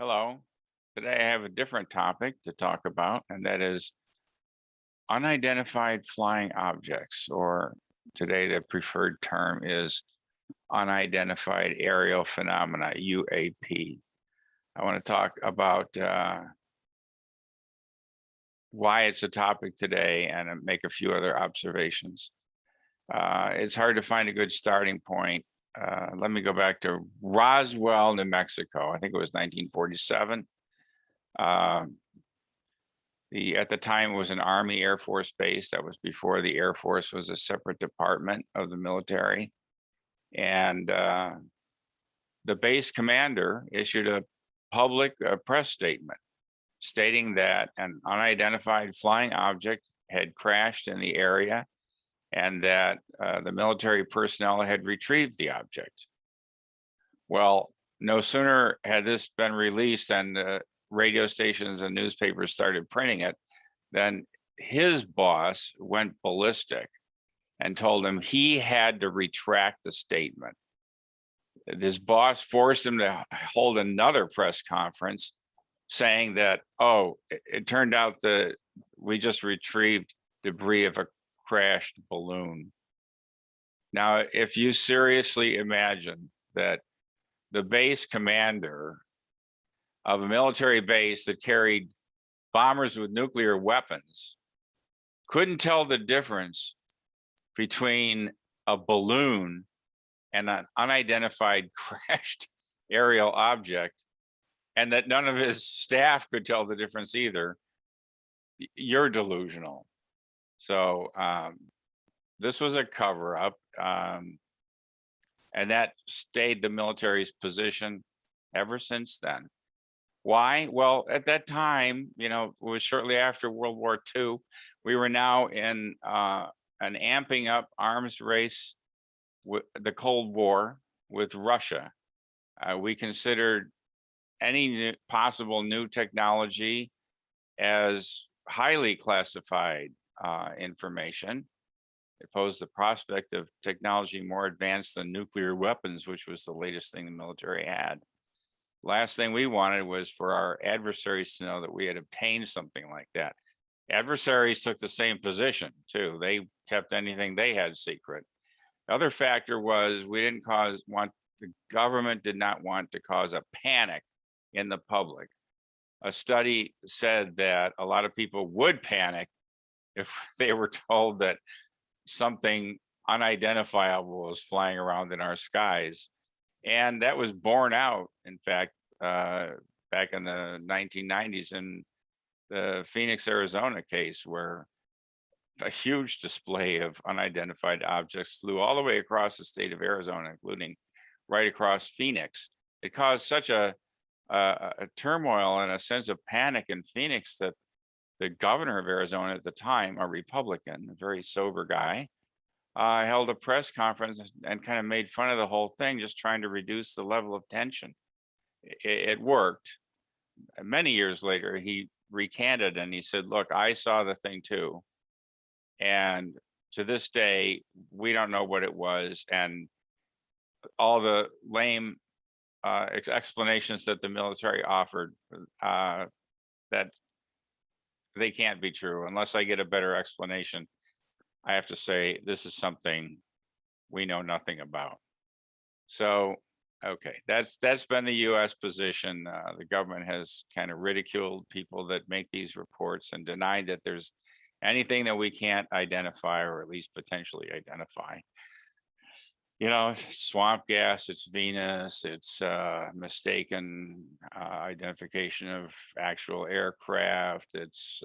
Hello. Today I have a different topic to talk about, and that is unidentified flying objects, or today the preferred term is unidentified aerial phenomena, UAP. I want to talk about why it's a topic today and make a few other observations. It's hard to find a good starting point. Let me go back to Roswell, New Mexico. I think it was 1947. Uh, at the time it was an Army Air Force base. That was before the Air Force was a separate department of the military. And the base commander issued a public press statement stating that an unidentified flying object had crashed in the area and that the military personnel had retrieved the object. Well, no sooner had this been released and radio stations and newspapers started printing it, then his boss went ballistic and told him he had to retract the statement. His boss forced him to hold another press conference saying that, oh, it turned out that we just retrieved debris of a crashed balloon. Now, if you seriously imagine that the base commander of a military base that carried bombers with nuclear weapons couldn't tell the difference between a balloon and an unidentified crashed aerial object, and that none of his staff could tell the difference either, you're delusional. So this was a cover up, and that stayed the military's position ever since then. Why? Well, at that time, it was shortly after World War II. We were now in an amping up arms race with the Cold War with Russia. We considered any possible new technology as highly classified information. It posed the prospect of technology more advanced than nuclear weapons, which was the latest thing the military had. Last thing we wanted was for our adversaries to know that we had obtained something like that. Adversaries took the same position too. They kept anything they had secret. The other factor was the government did not want to cause a panic in the public. A study said that a lot of people would panic if they were told that something unidentifiable was flying around in our skies. And that was borne out, in fact, back in the 1990s in the Phoenix, Arizona case, where a huge display of unidentified objects flew all the way across the state of Arizona, including right across Phoenix. It caused such a turmoil and a sense of panic in Phoenix that the governor of Arizona at the time, a Republican, a very sober guy, held a press conference and kind of made fun of the whole thing, just trying to reduce the level of tension. It worked. Many years later, he recanted and he said, look, I saw the thing too. And to this day, we don't know what it was. And all the lame explanations that the military offered, that they can't be true unless I get a better explanation. I have to say, this is something we know nothing about. So, okay, that's been the U.S. position. The government has kind of ridiculed people that make these reports and denied that there's anything that we can't identify or at least potentially identify. Swamp gas, it's Venus, it's mistaken identification of actual aircraft, it's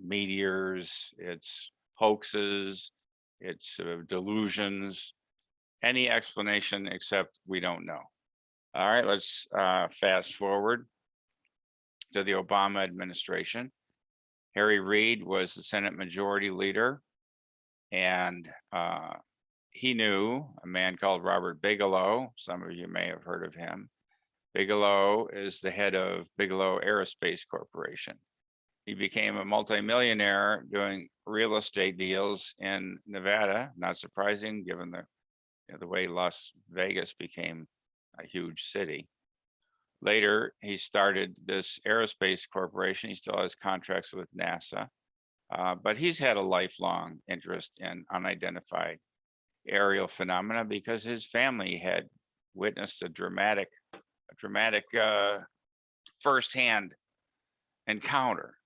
meteors, it's hoaxes, it's delusions, any explanation except we don't know. All right, let's fast forward to the Obama administration. Harry Reid was the Senate Majority Leader, and he knew a man called Robert Bigelow. Some of you may have heard of him. Bigelow is the head of Bigelow Aerospace Corporation. He became a multimillionaire doing real estate deals in Nevada. Not surprising, given the way Las Vegas became a huge city. Later, he started this aerospace corporation. He still has contracts with NASA, but he's had a lifelong interest in unidentified aerial phenomena because his family had witnessed a dramatic firsthand encounter.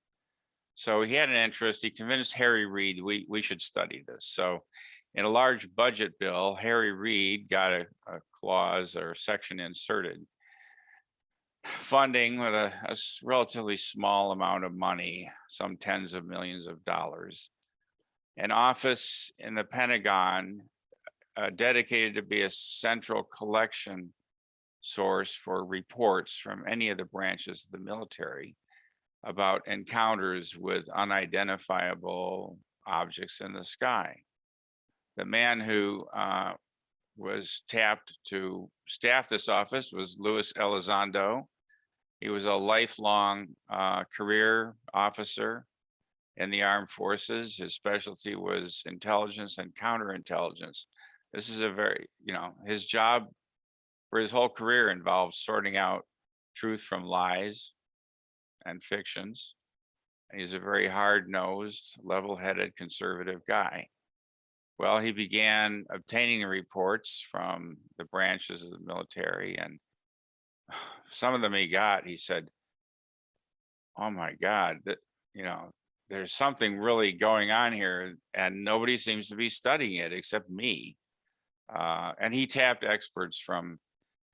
So he had an interest. He convinced Harry Reid we should study this. So in a large budget bill, Harry Reid got a clause or section inserted funding with a relatively small amount of money, some tens of millions of dollars, an office in the Pentagon dedicated to be a central collection source for reports from any of the branches of the military about encounters with unidentifiable objects in the sky. The man who was tapped to staff this office was Luis Elizondo. He was a lifelong career officer in the armed forces. His specialty was intelligence and counterintelligence. This is a very, his job for his whole career involved sorting out truth from lies and fictions. And he's a very hard-nosed, level-headed, conservative guy. Well, he began obtaining the reports from the branches of the military, and some of them he said, oh my God, there's something really going on here and nobody seems to be studying it except me. And he tapped experts from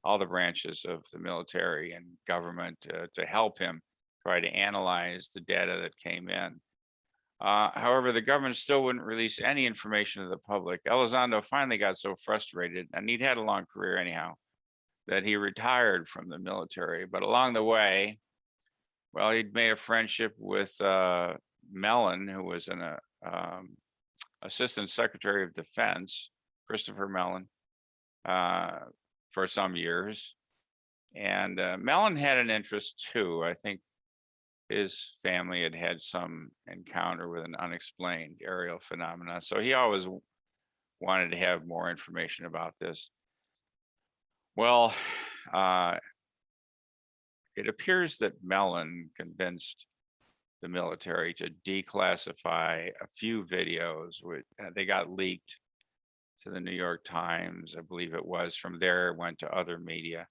all the branches of the military and government to help him try to analyze the data that came in. However, the government still wouldn't release any information to the public. Elizondo finally got so frustrated, and he'd had a long career anyhow, that he retired from the military. But along the way, well, he'd made a friendship with Mellon, who was an Assistant Secretary of Defense, Christopher Mellon, for some years. And Mellon had an interest too. I think his family had had some encounter with an unexplained aerial phenomena. So he always wanted to have more information about this. Well, it appears that Mellon convinced the military to declassify a few videos. They got leaked to the New York Times, I believe it was. From there, it went to other media.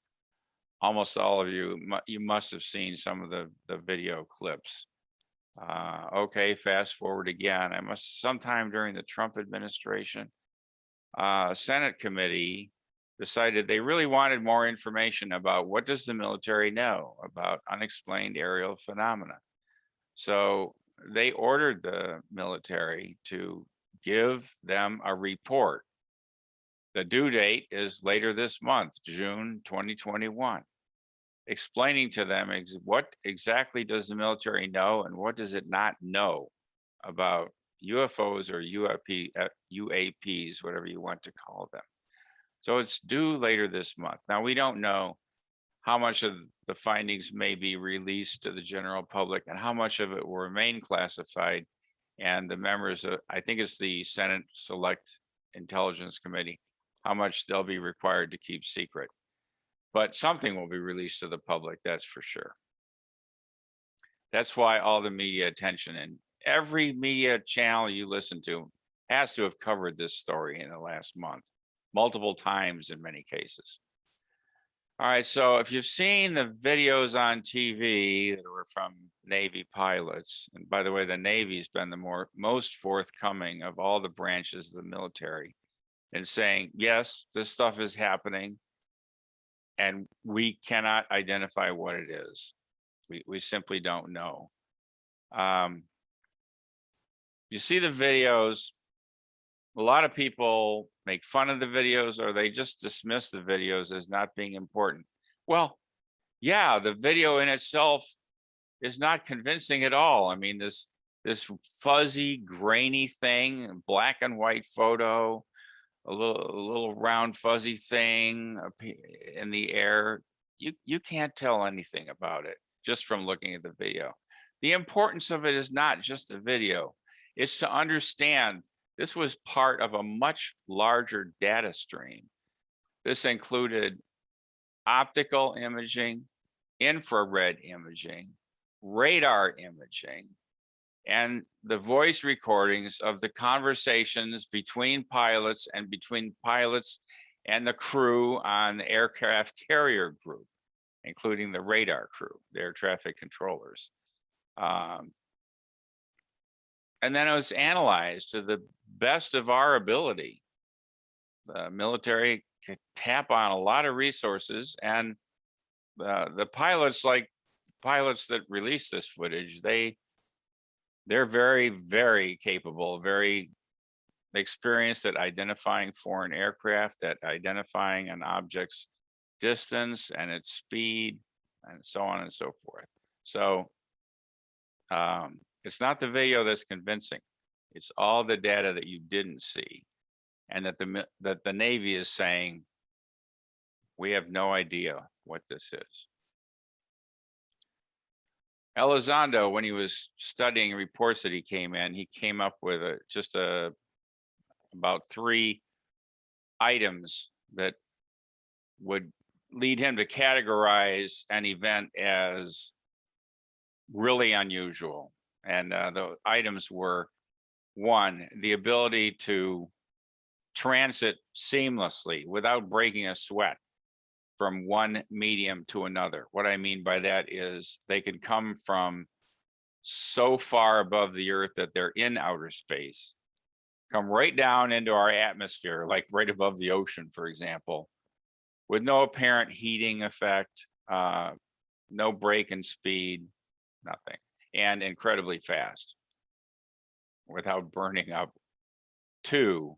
Almost all of you must have seen some of the video clips. Okay, fast forward again. Sometime during the Trump administration, Senate committee decided they really wanted more information about what does the military know about unexplained aerial phenomena. So they ordered the military to give them a report. The due date is later this month, June 2021, explaining to them what exactly does the military know and what does it not know about UFOs or UAPs, whatever you want to call them. So it's due later this month. Now, we don't know how much of the findings may be released to the general public and how much of it will remain classified. And the members of, I think it's the Senate Select Intelligence Committee, how much they'll be required to keep secret. But something will be released to the public, that's for sure. That's why all the media attention and every media channel you listen to has to have covered this story in the last month, multiple times in many cases. All right, so if you've seen the videos on TV that were from Navy pilots, and by the way, the Navy's been the most forthcoming of all the branches of the military in saying, yes, this stuff is happening and we cannot identify what it is. We simply don't know. You see the videos, a lot of people make fun of the videos or they just dismiss the videos as not being important. Well, yeah, the video in itself is not convincing at all. I mean, this fuzzy, grainy thing, black and white photo, a little round fuzzy thing in the air. You can't tell anything about it just from looking at the video. The importance of it is not just the video. It's to understand this was part of a much larger data stream. This included optical imaging, infrared imaging, radar imaging, and the voice recordings of the conversations between pilots and between pilots and the crew on the aircraft carrier group, including the radar crew, the air traffic controllers. And then it was analyzed to the best of our ability. The military could tap on a lot of resources, and the pilots, like pilots that release this footage, they're very, very capable, very experienced at identifying foreign aircraft, at identifying an object's distance and its speed, and so on and so forth. So it's not the video that's convincing. It's all the data that you didn't see, and that the Navy is saying, we have no idea what this is. Elizondo, when he was studying reports that he came in, he came up with about 3 items that would lead him to categorize an event as really unusual. And the items were: 1, the ability to transit seamlessly without breaking a sweat from one medium to another. What I mean by that is they could come from so far above the earth that they're in outer space, come right down into our atmosphere, like right above the ocean, for example, with no apparent heating effect, no break in speed, nothing, and incredibly fast without burning up. 2,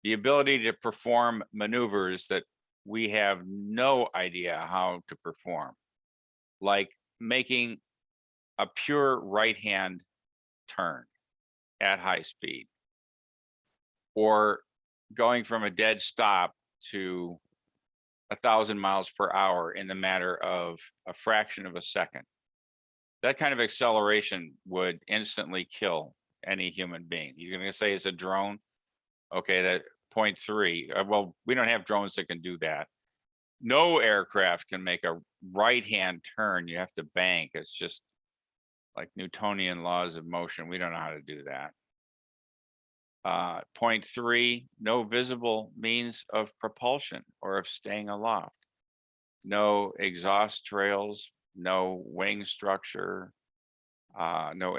the ability to perform maneuvers that we have no idea how to perform, like making a pure right-hand turn at high speed, or going from a dead stop to 1,000 miles per hour in the matter of a fraction of a second. That kind of acceleration would instantly kill any human being. You're going to say it's a drone? Okay, that 0.3. Well, we don't have drones that can do that. No aircraft can make a right-hand turn. You have to bank. It's just like Newtonian laws of motion. We don't know how to do that. 0.3, no visible means of propulsion or of staying aloft. No exhaust trails, no wing structure, no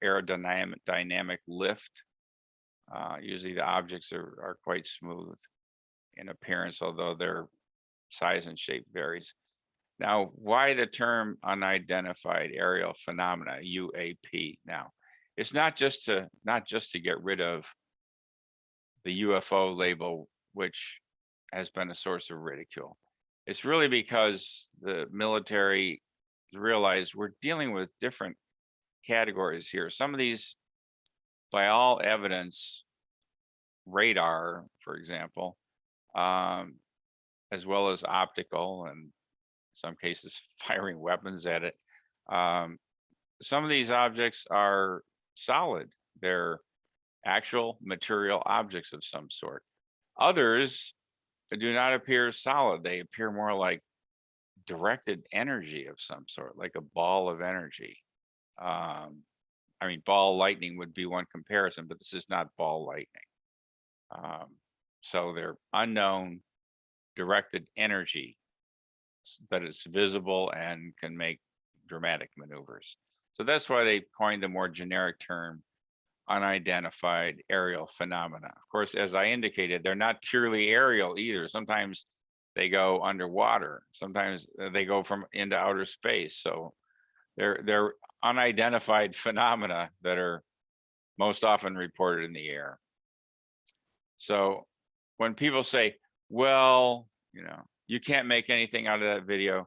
aerodynamic lift. Usually the objects are quite smooth in appearance, although their size and shape varies. Now, why the term unidentified aerial phenomena, UAP? Now, it's not just to get rid of the UFO label, which has been a source of ridicule. It's really because the military realized we're dealing with different categories here. Some of these, by all evidence, radar, for example, as well as optical, and in some cases firing weapons at it. Some of these objects are solid. They're actual material objects of some sort. Others do not appear solid. They appear more like directed energy of some sort, like a ball of energy. I mean, ball lightning would be one comparison, but this is not ball lightning. So they're unknown directed energy that is visible and can make dramatic maneuvers. So that's why they coined the more generic term unidentified aerial phenomena. Of course, as I indicated, they're not purely aerial either. Sometimes they go underwater. Sometimes they go into outer space. So they're unidentified phenomena that are most often reported in the air. So when people say, well, you can't make anything out of that video.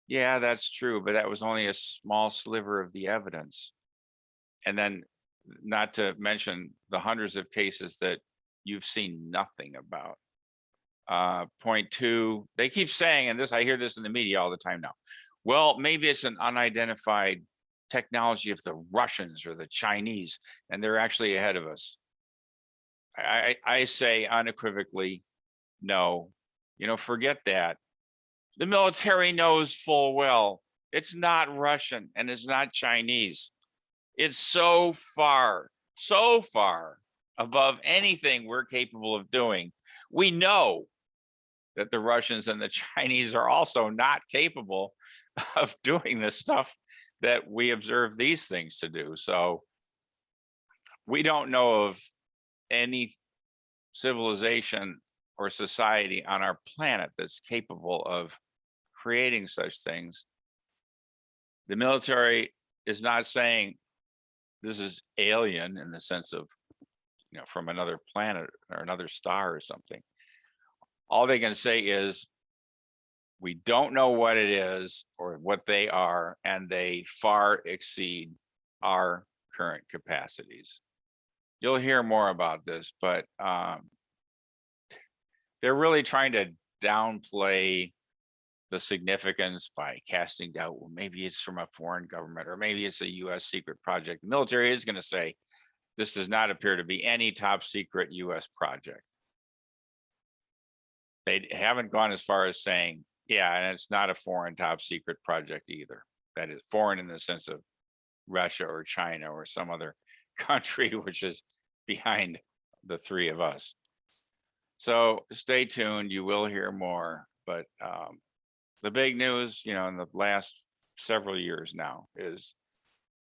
Yeah, that's true, but that was only a small sliver of the evidence. And then not to mention the hundreds of cases that you've seen nothing about. Point 2, they keep saying, and I hear this in the media all the time now, well, maybe it's an unidentified technology of the Russians or the Chinese, and they're actually ahead of us. I say unequivocally, no, forget that. The military knows full well it's not Russian and it's not Chinese. It's so far above anything we're capable of doing. We know that the Russians and the Chinese are also not capable of doing the stuff that we observe these things to do. So we don't know of any civilization or society on our planet that's capable of creating such things. The military is not saying this is alien in the sense of, from another planet or another star or something. All they can say is, we don't know what it is or what they are, and they far exceed our current capacities. You'll hear more about this, but they're really trying to downplay the significance by casting doubt. Well, maybe it's from a foreign government, or maybe it's a US secret project. The military is going to say, this does not appear to be any top secret US project. They haven't gone as far as saying, yeah, and it's not a foreign top secret project either. That is foreign in the sense of Russia or China or some other country, which is behind the three of us. So stay tuned. You will hear more. But the big news, in the last several years now is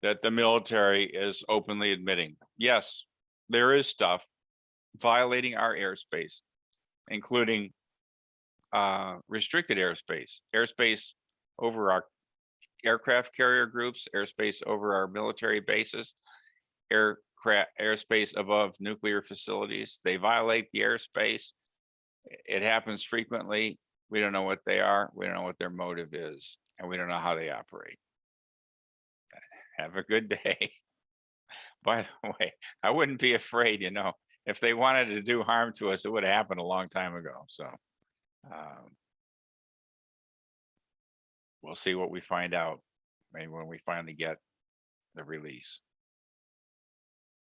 that the military is openly admitting, yes, there is stuff violating our airspace, including restricted airspace over our aircraft carrier groups, airspace over our military bases, airspace above nuclear facilities. They violate the airspace. It happens frequently. We don't know what they are. We don't know what their motive is, and we don't know how they operate. Have a good day. By the way, I wouldn't be afraid, if they wanted to do harm to us, it would have happened a long time ago. So we'll see what we find out maybe when we finally get the release.